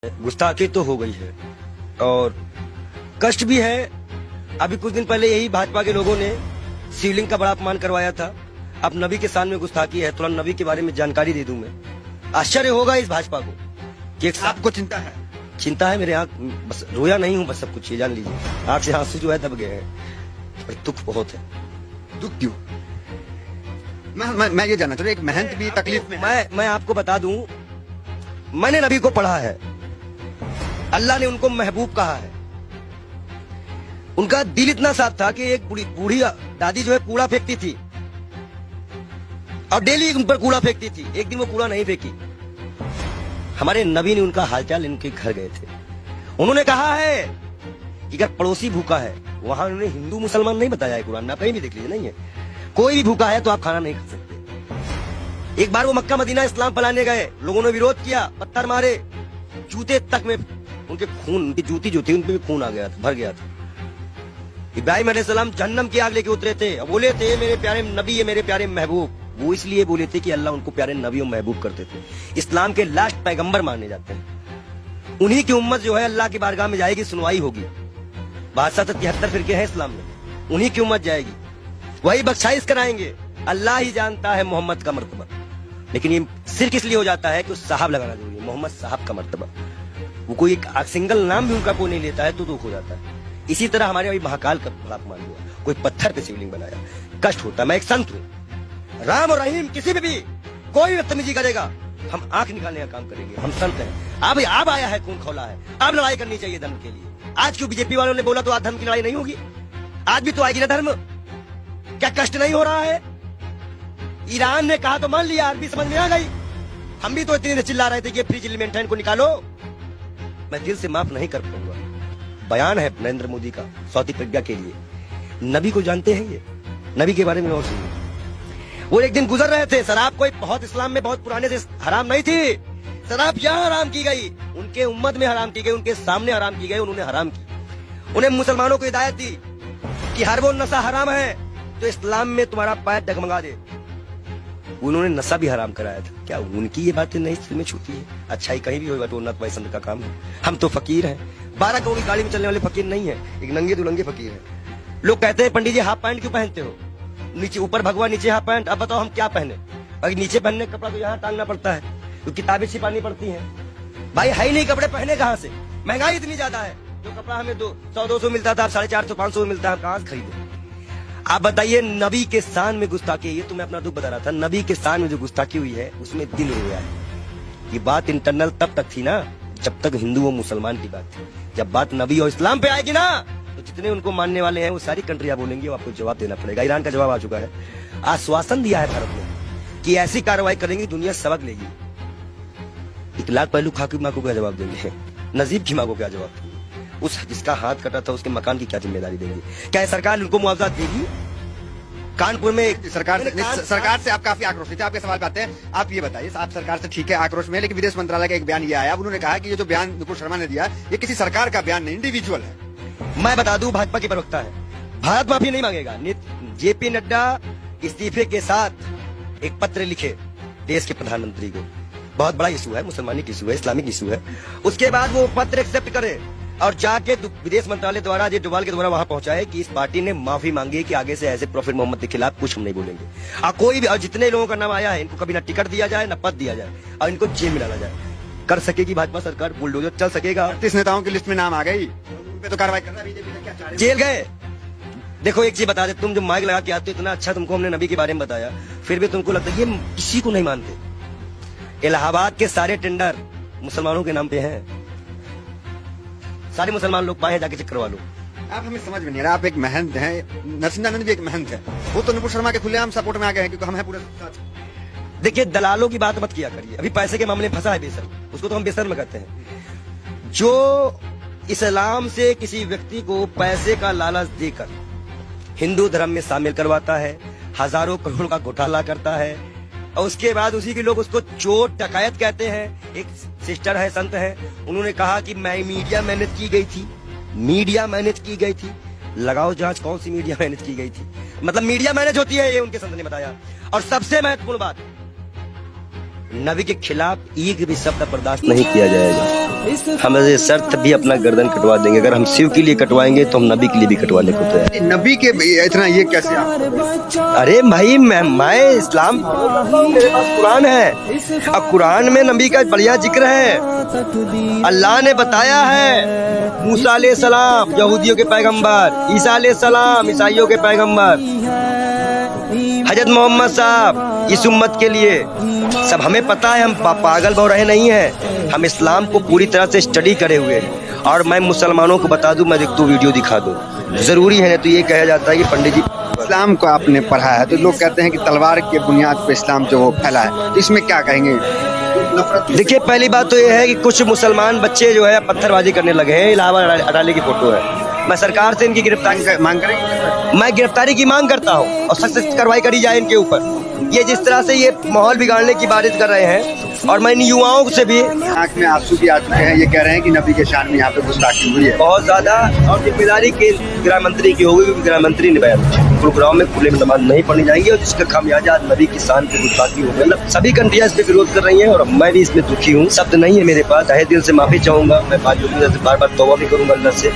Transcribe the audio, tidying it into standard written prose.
गुस्ताखी तो हो गई है और कष्ट भी है। अभी कुछ दिन पहले यही भाजपा के लोगों ने शिवलिंग का बड़ा अपमान करवाया था। अब नबी के सामने गुस्ताखी है। थोड़ा नबी के बारे में जानकारी दे दूं मैं। आश्चर्य होगा इस भाजपा को कि एक आपको चिंता है? चिंता है मेरे आंख, बस रोया नहीं हूँ, बस सब कुछ ये जान लीजिए। आंख से आंसू जो है दब गए हैं और दुख बहुत है। दुख क्यों? मैं ये जानना चाहता हूँ, एक महंत भी तकलीफ में है। मैं आपको बता दूं, मैंने नबी को पढ़ा है। अल्लाह ने उनको महबूब कहा है। उनका दिल इतना साफ था कि एक बूढ़ी दादी जो है कूड़ा फेंकती थी और डेली उन पर कूड़ा फेंकती थी। एक दिन वो कूड़ा नहीं फेंकी। हमारे नबी ने उनका हालचाल इनके घर गए थे। उन्होंने कहा है कि अगर पड़ोसी भूखा है, वहां उन्होंने हिंदू मुसलमान नहीं बताया है, कुरान में आप कहीं भी देख लीजिए, नहीं है। कोई भी भूखा है तो आप खाना नहीं खा सकते। एक बार वो मक्का मदीना इस्लाम फैलाने गए, लोगों ने विरोध किया, पत्थर मारे, जूते तक में उनके खून, उनकी जूती जो थी उनपे भी खून आ गया था, भर गया था। इब्राहिम अलैहिस्सलाम जहन्नम की आग लेके उतरे थे और बोले थे मेरे प्यारे नबी है, मेरे प्यारे महबूब। वो इसलिए बोले थे कि अल्लाह उनको प्यारे नबी और महबूब करते थे। इस्लाम के लास्ट पैगंबर माने जाते हैं। उन्हीं की उम्मत जो है अल्लाह की बारगाह में जाएगी, सुनवाई होगी। 72-73 फिरके हैं इस्लाम में, उन्हीं की उम्मत जाएगी, वही बख्शाइश कराएंगे। अल्लाह ही जानता है मोहम्मद का मर्तबा। लेकिन ये सिर्फ इसलिए हो जाता है कि उस साहब लगाना जरूरी है, मोहम्मद साहब का मर्तबा। वो कोई एक सिंगल नाम भी उनका कोई नहीं लेता है तो दुख हो जाता है। इसी तरह हमारे अभी महाकाल का बड़ा अपमान हुआ, कोई पत्थर पे शिवलिंग बनाया, कष्ट होता है। मैं एक संत हूँ, राम और रहीम किसी भी कोई बदतमीजी करेगा हम आंख निकालने का काम करेंगे। हम संत हैं। अब आया है, खून खौला है, अब लड़ाई करनी चाहिए धर्म के लिए। आज क्यों बीजेपी वालों ने बोला तो आज धर्म की लड़ाई नहीं होगी? आज भी तो आएगी ना धर्म। क्या कष्ट नहीं हो रहा है? ईरान ने कहा तो मान लिया, अरबी समझ में आ गई। हम भी तो इतनी देर चिल्ला रहे थे कि फ्री एलिमेंट है, इनको निकालो। मैं दिल से माफ नहीं कर पाऊंगा। बयान है नरेंद्र मोदी का सौती प्रज्ञा के लिए। नबी को जानते हैं ये? नबी के बारे में और सुनिए। वो एक दिन गुजर रहे थे, शराब कोई बहुत इस्लाम में बहुत पुराने से हराम नहीं थी। शराब यहाँ हराम की गई, उनके उम्मत में हराम की गई, उनके सामने हराम की गई, उन्होंने हराम की। उन्हें मुसलमानों को हिदायत दी कि हर वो नशा हराम है तो इस्लाम में तुम्हारा पैर डगमगा दे। उन्होंने नशा भी हराम कराया था। क्या उनकी ये बातें नहीं दिल में छूती है? अच्छाई कहीं भी होगा तो उन्नत भाई संत का काम है। हम तो फकीर हैं, 12 करोड़ की गाड़ी में चलने वाले फकीर नहीं है, एक नंगे दुलंगे फकीर हैं। लोग कहते हैं पंडित जी हाफ पैंट क्यों पहनते हो? नीचे ऊपर भगवा, नीचे हाफ पैंट। अब बताओ हम क्या पहने? अगर नीचे पहनने का कपड़ा तो यहाँ टांगना पड़ता है, तो किताबें छिपानी पड़ती हैं। भाई है ही नहीं कपड़े, पहने कहाँ से? महंगाई इतनी ज्यादा है, जो कपड़ा हमें 100-200 मिलता था 450-500 मिलता है, कहाँ से खरीदे? आप बताइए, नबी के शान में गुस्ताखी, ये तो मैं अपना दुख बता रहा था। नबी के शान में जो गुस्ताखी हुई है उसमें दिल रोया है। ये बात इंटरनल तब तक थी ना जब तक हिंदू और मुसलमान की बात थी। जब बात नबी और इस्लाम पे आएगी ना तो जितने उनको मानने वाले हैं वो सारी कंट्रियां बोलेंगे, वो आपको जवाब देना पड़ेगा। ईरान का जवाब आ चुका है। आश्वासन दिया है भारत ने कि ऐसी कार्रवाई करेंगे दुनिया सबक लेगी। 1 लाख पहलू खाकी माँ को क्या जवाब देंगे? नजीब की माँ को क्या जवाब देंगे? उस जिसका हाथ कटा था उसके मकान की क्या जिम्मेदारी देंगे? क्या सरकार उनको मुआवजा देगी? कानपुर में सरकार से आप काफी आक्रोशित थे। आपके सवाल पे आते हैं। आप ये बताइए, आप सरकार से ठीक है आक्रोश में, लेकिन विदेश मंत्रालय का एक बयान ये आया, उन्होंने कहा कि ये जो बयान नुपुर शर्मा ने दिया ये किसी सरकार का बयान नहीं, इंडिविजुअल है। मैं बता दूं, भाजपा की प्रवक्ता है, भारत माफी नहीं मांगेगा। जेपी नड्डा इस्तीफे के साथ एक पत्र लिखे देश के प्रधानमंत्री को। बहुत बड़ा इशू है, मुसलमानी इशू है, इस्लामिक इशू है। उसके बाद वो पत्र एक्सेप्ट करे और जाके विदेश मंत्रालय द्वारा अजय डोभाल के द्वारा वहां पहुंचाए कि इस पार्टी ने माफी मांगी कि आगे से ऐसे प्रॉफिट मोहम्मद के खिलाफ कुछ हम नहीं बोलेंगे। और कोई भी, और जितने लोगों का नाम आया है इनको कभी ना टिकट दिया जाए, ना पद दिया जाए, और इनको जेल में डाला जाए। कर सकेगी भाजपा सरकार, बुलडोजर चल सकेगा। 38 नेताओं की लिस्ट में नाम आ गई, उन पे तो कार्रवाई करना बीजेपी ने क्या? जेल गए। देखो एक चीज बता दे, तुम जो माइक लगा के आते हो, इतना अच्छा तुमको हमने नबी के बारे में बताया, फिर भी तुमको लगता है ये किसी को नहीं मानते। इलाहाबाद के सारे टेंडर मुसलमानों के नाम पे हैं। सारे मुसलमान लोग पाए, जाके चेक करवा लो। आप हमें समझ में नहीं आ रहा। आप एक महंत हैं, नरसिंहानंद भी एक महंत है, वो तो नुपुर शर्मा के खुलेआम सपोर्ट में आ गए हैं क्योंकि हम हैं पूरे साथ। देखिए, दलालों की बात मत किया करिए। अभी पैसे के मामले में फंसा है बेसर, उसको तो हम बेसर में कहते हैं। जो इस्लाम से किसी व्यक्ति को पैसे का लालच देकर हिंदू धर्म में शामिल करवाता है, हजारों करोड़ का घोटाला करता है, और उसके बाद उसी के लोग उसको चोर डकैत कहते हैं। एक सिस्टर है, संत है, उन्होंने कहा कि मैं मीडिया मेहनत की गई थी, मीडिया मैनेज की गई थी। लगाओ जांच, कौन सी मीडिया मैनेज की गई थी? मतलब मीडिया मैनेज होती है, ये उनके संत ने बताया। और सबसे महत्वपूर्ण बात, नबी के खिलाफ एक भी शब्द बर्दाश्त नहीं किया जाएगा। हम ऐसे शर्त भी अपना गर्दन कटवा देंगे। अगर हम शिव के लिए कटवाएंगे तो हम नबी के लिए भी कटवाने को तैयार हैं। नबी के इतना ये कैसे आप? अरे भाई मैं इस्लाम, मेरे पास कुरान है और कुरान में नबी का बढ़िया जिक्र है। अल्लाह ने बताया है मूसा अलैहिस्सलाम यहूदियों के पैगंबर, ईसा अलैहिस्सलाम ईसाइयों के पैगंबर, हजरत मोहम्मद साहब इस उम्मत के लिए सब हमें पता है। हम पागल बहु नहीं हैं, हम इस्लाम को पूरी तरह से स्टडी करे हुए हैं। और मैं मुसलमानों को बता दूं, मैं तो वीडियो दिखा दूं, जरूरी है। तो ये कहा जाता है कि पंडित जी इस्लाम को आपने पढ़ा है तो लोग कहते हैं कि तलवार के बुनियाद पे इस्लाम जो वो फैला है, तो इसमें क्या कहेंगे? देखिए, पहली बात तो ये है कि कुछ मुसलमान बच्चे जो है पत्थरबाजी करने लगे हैं। इलाहाबाद अटाली की फोटो है। मैं सरकार से इनकी गिरफ्तारी मांग करेंगे। मैं गिरफ्तारी की मांग करता हूँ और सख्त कार्रवाई करी जाए इनके ऊपर। ये जिस तरह से ये माहौल बिगाड़ने की बारिश कर रहे हैं, और मैं इन युवाओं से भी आंख में आंसू भी आ चुके हैं। ये कह रहे हैं कि नबी के शान में यहाँ पे गुस्ताखी हुई है बहुत ज्यादा, और जिम्मेदारी के गृह मंत्री की होगी, क्योंकि गृह मंत्री ने बयान प्रोग्राम में खुले में नमाज नहीं पढ़नी जाएंगे, और जिसका खामियाजा नबी की शान पे गुस्ताखी हो गई। सभी कंट्रियां इस पे विरोध कर रही हैं और मैं भी इसमें दुखी हूँ। शब्द नहीं है मेरे पास, तहे दिल से माफी चाहूंगा। मैं बार बार तौबा भी करूंगा अल्लाह से।